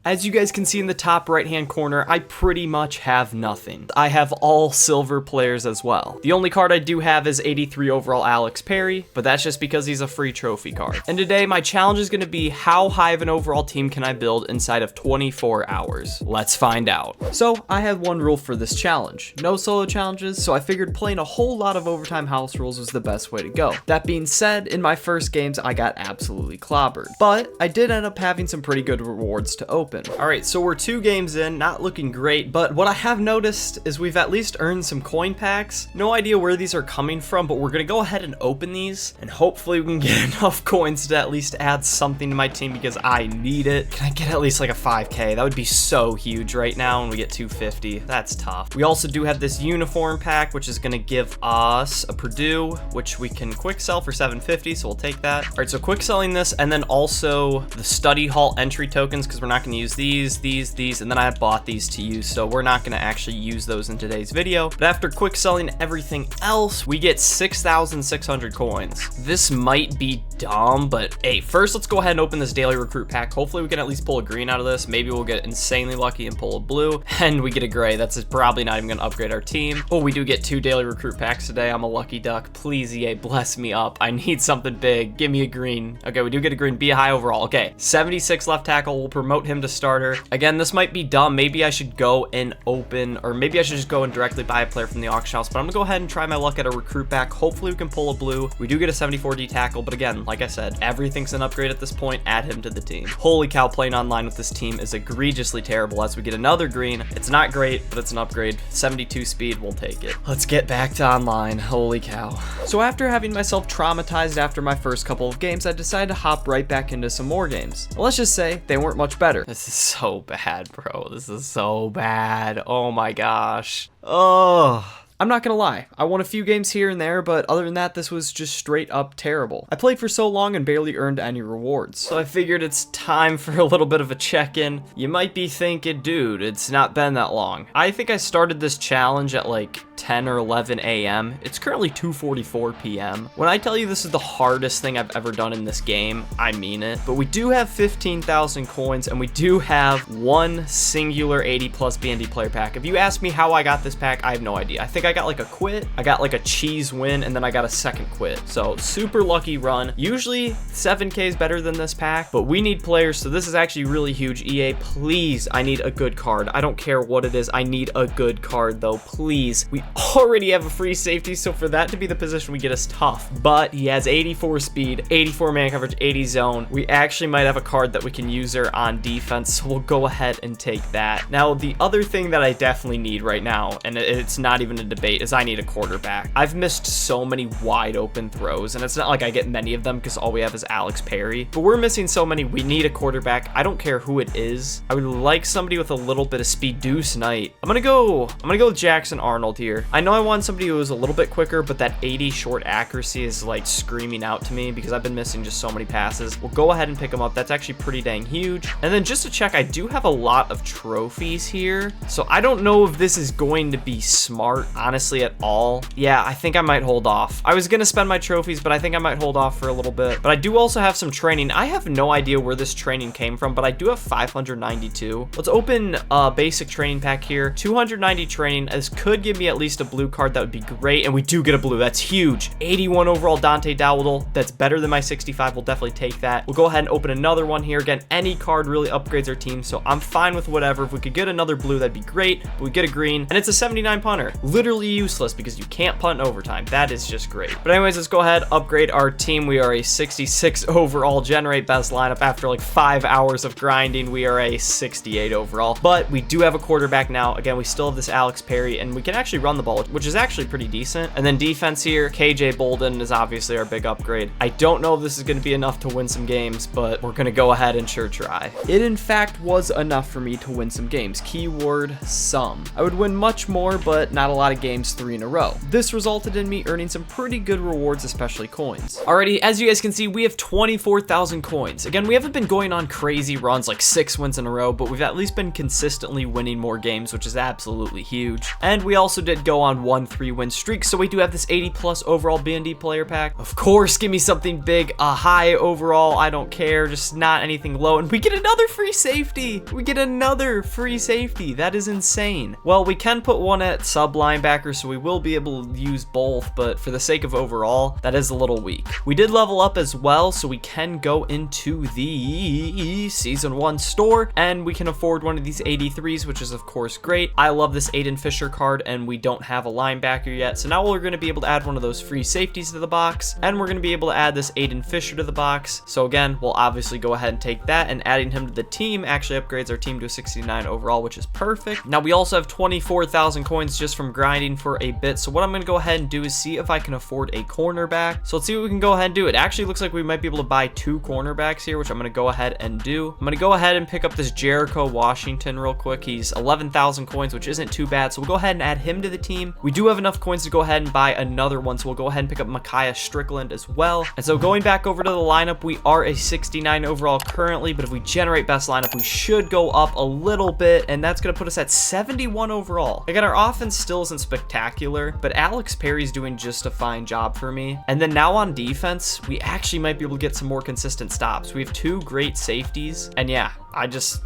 As you guys can see in the top right hand corner, I pretty much have nothing. I have all silver players as well. The only card I do have is 83 overall Alex Perry, but that's just because he's a free trophy card. And today my challenge is going to be how high of an overall team can I build inside of 24 hours. Let's find out. So I have one rule for this challenge. No solo challenges, so I figured playing a whole lot of overtime house rules was the best way to go. That being said, in my first games I got absolutely clobbered, but I did end up having some pretty good rewards to open. Alright, so we're 2 games in, not looking great, but what I have noticed is we've at least earned some coin packs. No idea where these are coming from, but we're gonna go ahead and open these, and hopefully we can get enough coins to at least add something to my team because I need it. Can I get at least like a 5k? That would be so huge right now when we get 250. That's tough. We also do have this uniform pack, which is gonna give us a Purdue, which we can quick sell for 750, so we'll take that. All right, so quick selling this, and then also the study hall entry tokens, because we're not gonna use these, and then I bought these to use, so we're not gonna actually use those in today's video. But after quick selling everything else, we get 6,600 coins. This might be dumb, but hey, first let's go ahead and open this daily recruit pack. Hopefully we can at least pull a green out of this. Maybe we'll get insanely lucky and pull a blue, and we get a gray. That's probably not even gonna upgrade our team. But we do get 2 daily recruit packs today. I'm a lucky duck. Please, EA, bless me up. I need something big. Give me a green. Okay, we do get a green. Be a high overall. Okay, 76 left tackle. We'll promote him to starter. Again, this might be dumb. Maybe I should go and open, or maybe I should just go and directly buy a player from the auction house, but I'm gonna go ahead and try my luck at a recruit pack. Hopefully we can pull a blue. We do get a 74 D tackle, but again, like I said, everything's an upgrade at this point. Add him to the team. Holy cow, playing online with this team is egregiously terrible. As we get another green, it's not great, but it's an upgrade. 72 speed, we'll take it. Let's get back to online. Holy cow. So after having myself traumatized after my first couple of games, I decided to hop right back into some more games. Well, let's just say they weren't much better. This is so bad, bro. This is so bad. Oh my gosh. Oh. I'm not gonna lie, I won a few games here and there, but other than that, this was just straight up terrible. I played for so long and barely earned any rewards, so I figured it's time for a little bit of a check-in. You might be thinking, dude, it's not been that long. I think I started this challenge at like 10 or 11 a.m. It's currently 2:44 p.m. When I tell you this is the hardest thing I've ever done in this game, I mean it. But we do have 15,000 coins, and we do have one singular 80 plus BND player pack. If you ask me how I got this pack, I have no idea. I think I got like a quit, I got like a cheese win, and then I got a second quit. So super lucky run. Usually 7k is better than this pack, but we need players, so this is actually really huge. EA, please, I need a good card. I don't care what it is, I need a good card though, please. We already have a free safety, so for that to be the position we get is tough, but he has 84 speed, 84 man coverage, 80 zone. We actually might have a card that we can use her on defense, so we'll go ahead and take that. Now, the other thing that I definitely need right now, and it's not even a debate, is I need a quarterback. I've missed so many wide open throws, and it's not like I get many of them because all we have is Alex Perry, but we're missing so many. We need a quarterback. I don't care who it is. I would like somebody with a little bit of speed. Deuce Knight. I'm gonna go with Jackson Arnold here. I know I want somebody who is a little bit quicker, but that 80 short accuracy is like screaming out to me because I've been missing just so many passes. We'll go ahead and pick him up. That's actually pretty dang huge. And then just to check, I do have a lot of trophies here, so I don't know if this is going to be smart, honestly, at all. Yeah, I think I might hold off. I was gonna spend my trophies, but I think I might hold off for a little bit. But I do also have some training. I have no idea where this training came from, but I do have 592. Let's open a basic training pack here. 290 training. This could give me at least a blue card. That would be great, and we do get a blue. That's huge. 81 overall Dante Dowdle. That's better than my 65. We'll definitely take that. We'll go ahead and open another one here. Again, any card really upgrades our team, so I'm fine with whatever. If we could get another blue, that'd be great, but we get a green, and it's a 79 punter. Literally useless because you can't punt in overtime. That is just great. But anyways, let's go ahead, upgrade our team. We are a 66 overall, generate best lineup. After like 5 hours of grinding, we are a 68 overall, but we do have a quarterback now. Again, we still have this Alex Perry, and we can actually run the ball, which is actually pretty decent. And then defense here, KJ Bolden is obviously our big upgrade. I don't know if this is going to be enough to win some games, but we're going to go ahead and sure try. It in fact was enough for me to win some games. Keyword some. I would win much more, but not a lot of games 3 in a row. This resulted in me earning some pretty good rewards, especially coins. Alrighty, as you guys can see, we have 24,000 coins. Again, we haven't been going on crazy runs like 6 wins in a row, but we've at least been consistently winning more games, which is absolutely huge. And we also did go on 1 3-win streak. So we do have this 80 plus overall B&D player pack. Of course, give me something big, a high overall. I don't care, just not anything low. And we get another free safety. We get another free safety. That is insane. Well, we can put one at sub linebacker, so we will be able to use both, but for the sake of overall, that is a little weak. We did level up as well, so we can go into the season 1 store, and we can afford one of these 83s, which is of course great. I love this Aiden Fisher card, and we don't have a linebacker yet, so now we're going to be able to add one of those free safeties to the box, and we're going to be able to add this Aiden Fisher to the box. So again, we'll obviously go ahead and take that, and adding him to the team actually upgrades our team to a 69 overall, which is perfect. Now we also have 24,000 coins just from grinding for a bit, so what I'm going to go ahead and do is see if I can afford a cornerback. So let's see what we can go ahead and do. It actually looks like we might be able to buy 2 cornerbacks here, which I'm going to go ahead and do. I'm going to go ahead and pick up this Jericho Washington real quick. He's 11,000 coins, which isn't too bad, so we'll go ahead and add him to the team. We do have enough coins to go ahead and buy another one, so we'll go ahead and pick up Micaiah Strickland as well. And so going back over to the lineup, we are a 69 overall currently, but if we generate best lineup, we should go up a little bit, and that's going to put us at 71 overall. Again, our offense still isn't spectacular, but Alex Perry's doing just a fine job for me. And then now on defense, we actually might be able to get some more consistent stops. We have 2 great safeties, and yeah,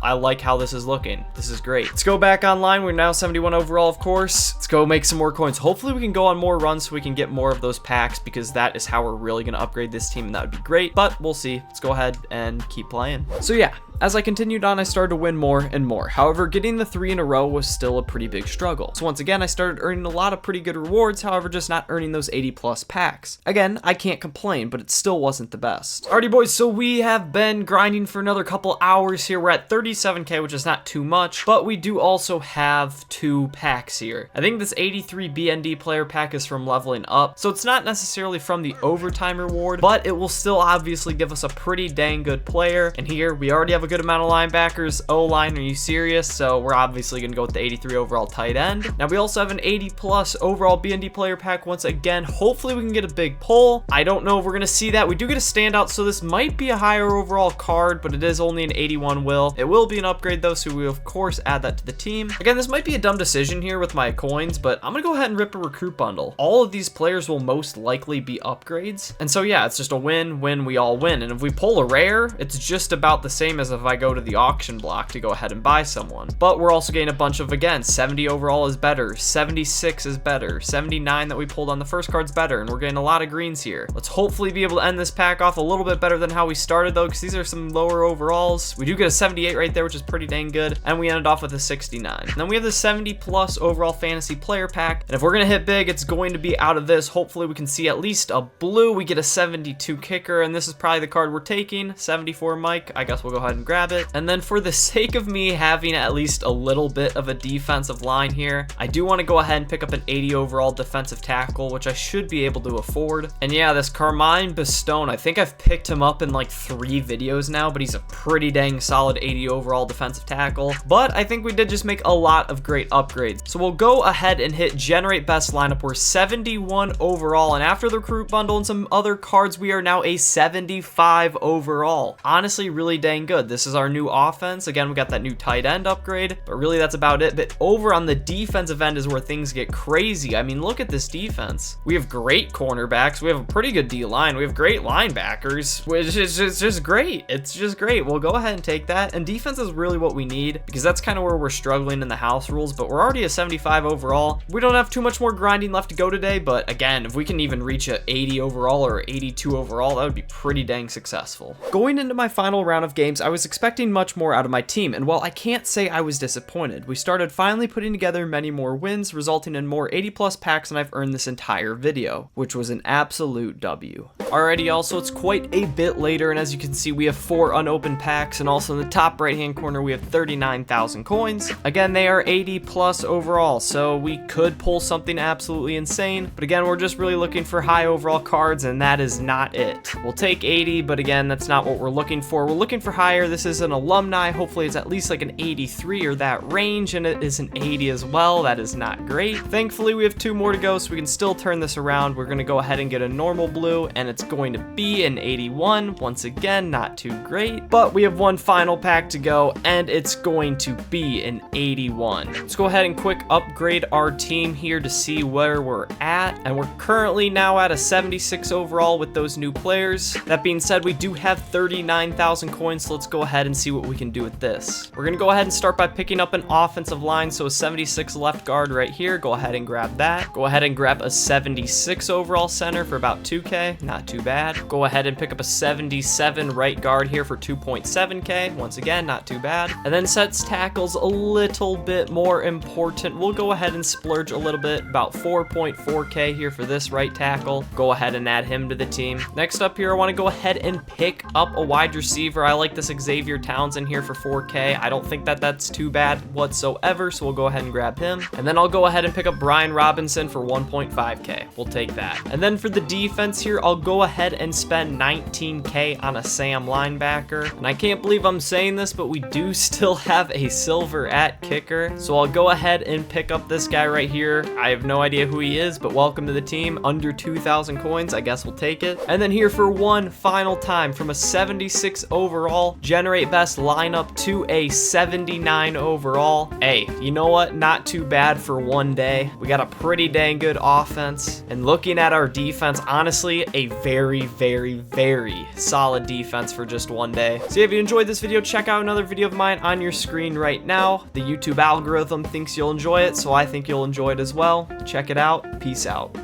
I like how this is looking. This is great. Let's go back online. We're now 71 overall, of course. Let's go make some more coins. Hopefully we can go on more runs so we can get more of those packs, because that is how we're really going to upgrade this team, and that would be great, but we'll see. Let's go ahead and keep playing. So yeah, as I continued on, I started to win more and more. However, getting the 3 in a row was still a pretty big struggle. So once again, I started earning a lot of pretty good rewards, however, just not earning those 80 plus packs. Again, I can't complain, but it still wasn't the best. Alrighty boys, so we have been grinding for another couple hours here. We're at 37k, which is not too much, but we do also have 2 packs here. I think this 83 BND player pack is from leveling up, so it's not necessarily from the overtime reward, but it will still obviously give us a pretty dang good player. And here we already have a good amount of linebackers. O-line, are you serious? So we're obviously gonna go with the 83 overall tight end. Now we also have an 80 plus overall BND player pack once again. Hopefully we can get a big pull. I don't know if we're gonna see that. We do get a standout, so this might be a higher overall card, but it is only an 81 will. It will be an upgrade though, so we of course add that to the team. Again, this might be a dumb decision here with my coins, but I'm gonna go ahead and rip a recruit bundle. All of these players will most likely be upgrades, and so yeah, it's just a win-win, we all win. And if we pull a rare, it's just about the same as if I go to the auction block to go ahead and buy someone. But we're also getting a bunch of, again, 70 overall is better, 76 is better, 79 that we pulled on the first card's better, and we're getting a lot of greens here. Let's hopefully be able to end this pack off a little bit better than how we started though, because these are some lower overalls. We do get a 78 right there, which is pretty dang good, and we ended off with a 69. And then we have the 70 plus overall fantasy player pack, and if we're gonna hit big, it's going to be out of this. Hopefully we can see at least a blue. We get a 72 kicker, and this is probably the card we're taking. 74 Mike, I guess we'll go ahead and grab it. And then for the sake of me having at least a little bit of a defensive line here, I do want to go ahead and pick up an 80 overall defensive tackle, which I should be able to afford. And yeah, this Carmine Bastone, I think I've picked him up in like 3 videos now, but he's a pretty dang solid 80 overall defensive tackle. But I think we did just make a lot of great upgrades. So we'll go ahead and hit generate best lineup. We're 71 overall, and after the recruit bundle and some other cards, we are now a 75 overall. Honestly, really dang good. This is our new offense. Again, we got that new tight end upgrade, but really that's about it. But over on the defensive end is where things get crazy. I mean, look at this defense. We have great cornerbacks. We have a pretty good D-line. We have great linebackers, which is just great. It's just great. We'll go ahead and take that. And defense is really what we need, because that's kind of where we're struggling in the house rules, but we're already a 75 overall. We don't have too much more grinding left to go today, but again, if we can even reach a 80 overall or 82 overall, that would be pretty dang successful. Going into my final round of games, I was expecting much more out of my team, and while I can't say I was disappointed, we started finally putting together many more wins, resulting in more 80 plus packs than I've earned this entire video, which was an absolute W. Alrighty, also it's quite a bit later, and as you can see, we have 4 unopened packs, and also in the top right hand corner we have 39,000 coins. Again, they are 80 plus overall, so we could pull something absolutely insane, but again, we're just really looking for high overall cards, and that is not it. We'll take 80, but again, that's not what we're looking for. We're looking for higher. This is an alumni. Hopefully it's at least like an 83 or that range, and it is an 80 as well. That is not great. Thankfully, we have 2 more to go, so we can still turn this around. We're gonna go ahead and get a normal blue, and it's going to be an 81. Once again, not too great, but we have one final final pack to go, and it's going to be an 81. Let's go ahead and quick upgrade our team here to see where we're at, and we're currently now at a 76 overall with those new players. That being said, we do have 39,000 coins, so let's go ahead and see what we can do with this. We're gonna go ahead and start by picking up an offensive line, so a 76 left guard right here. Go ahead and grab that. Go ahead and grab a 76 overall center for about 2K, not too bad. Go ahead and pick up a 77 right guard here for 2.7K, once again, not too bad. And then sets tackles a little bit more important. We'll go ahead and splurge a little bit, about 4.4K here for this right tackle. Go ahead and add him to the team. Next up here, I want to go ahead and pick up a wide receiver. I like this Xavier Townsend here for 4K. I don't think that that's too bad whatsoever, so we'll go ahead and grab him. And then I'll go ahead and pick up Brian Robinson for 1.5K. We'll take that. And then for the defense here, I'll go ahead and spend 19K on a Sam linebacker. And I can't believe I'm saying this, but we do still have a silver at kicker. So I'll go ahead and pick up this guy right here. I have no idea who he is, but welcome to the team. Under 2,000 coins, I guess we'll take it. And then here for one final time, from a 76 overall, generate best lineup to a 79 overall. Hey, you know what? Not too bad for one day. We got a pretty dang good offense. And looking at our defense, honestly, a very, very, very solid defense for just one day. So if you enjoyed this video, check out another video of mine on your screen right now. The YouTube algorithm thinks you'll enjoy it, so I think you'll enjoy it as well. Check it out. Peace out.